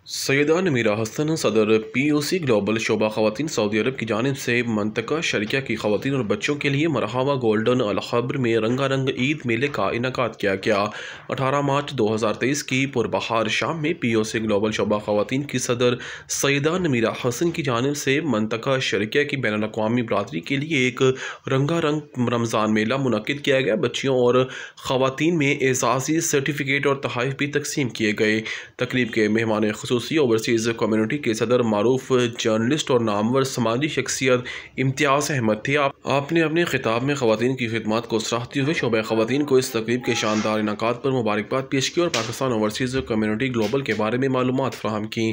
सैयदा नमीरा हसन सदर POC global शोबा ख़वातीन Saudi अरब की जानिब से मंतका शरिया की ख़वातीन और बच्चों के लिए मरहबा गोल्डन अलखब्र में रंगारंग ईद मेले का इनेकाद किया गया। 18 मार्च 2023 की पुरबहार शाम में POC ग्लोबल शोबा ख़वातीन की सदर सैयदा नमीरा हसन की जानिब से मंतका शरिया की बैनुल अक़वामी बरादरी के लिए एक रंगारंग रमज़ान मेला मुनक़िद किया गया। बच्चियों और ख़वातीन में एज़ाज़ी सर्टिफिकेट और तोहफ़े भी तकसीम किए गए। तकरीब के मेहमान ओवरसीज़ कम्युनिटी के सदर मारूफ जर्नलिस्ट और नामवर समाजी शख्सियत इम्तियाज़ अहमद थे। आपने अपने खिताब में ख़वातीन की खिदमत को सराहते हुए शोबा ख़वातीन को इस तकरीब के शानदार इनेकाद पर मुबारकबाद पेश की और पाकिस्तान ओवरसीज़ कम्युनिटी ग्लोबल के बारे में मालूमात फराहम की।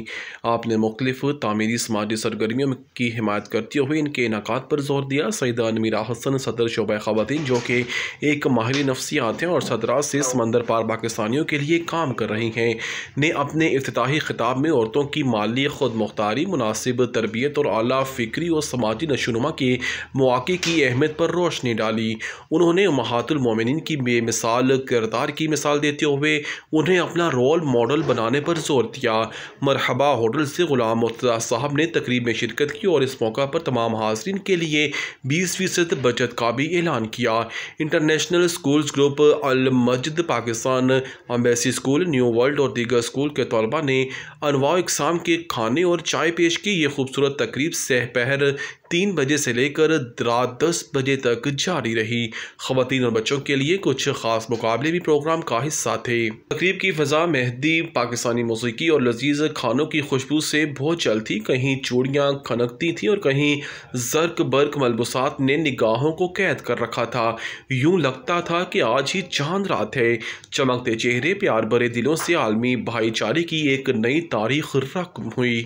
आपने मुख्तलिफ तामीरी समाजी सरगर्मियों की हिमायत करते हुए इनके इनेकाद पर जोर दिया। सैयदा नमीरा हसन सदर शोबा ख़वातीन जो कि एक माहिर नफ्सियात हैं और सदरात से समंदर पार पाकिस्तानियों के लिए काम कर रही हैं, ने अपने इफ्तिताही खिताब में औरतों की माली खुद मुख्तारी, मुनासिब तरबियत और आला फ़िक्री और समाजी नशोनुमा के मौक़े की अहमियत पर रोशनी डाली। उन्होंने उम्महातुल मोमिनीन की बेमिसाल किरदार की मिसाल देते हुए उन्हें अपना रोल मॉडल बनाने पर जोर दिया। मरहबा होटल से ग़ुलाम मुर्तज़ा साहब ने तकरीब में शिरकत की और इस मौका पर तमाम हाज़रीन के लिए 20% बचत का भी ऐलान किया। International schools group, Al Majid Pakistan, embassy school, new world और दीगर स्कूल के तलबा ने अनवा इक़साम के खाने और चाय पेश की। ये खूबसूरत तकरीब सहपहर 3 बजे से लेकर रात 10 बजे तक जारी रही। ख़वातीन और बच्चों के लिए कुछ ख़ास मुकाबले भी प्रोग्राम का हिस्सा थे। तकरीब की फ़ज़ा मेहंदी, पाकिस्तानी मौसीकी और लजीज़ खानों की खुशबू से बहुत चल थी। कहीं चूड़ियाँ खनकती थीं और कहीं ज़र्क बर्क मलबूसात ने निगाहों को कैद कर रखा था। यूँ लगता था कि आज ही चांद रात है। चमकते चेहरे, प्यार भरे दिलों से आलमी भाईचारे की एक नई तारीख रक़्म हुई।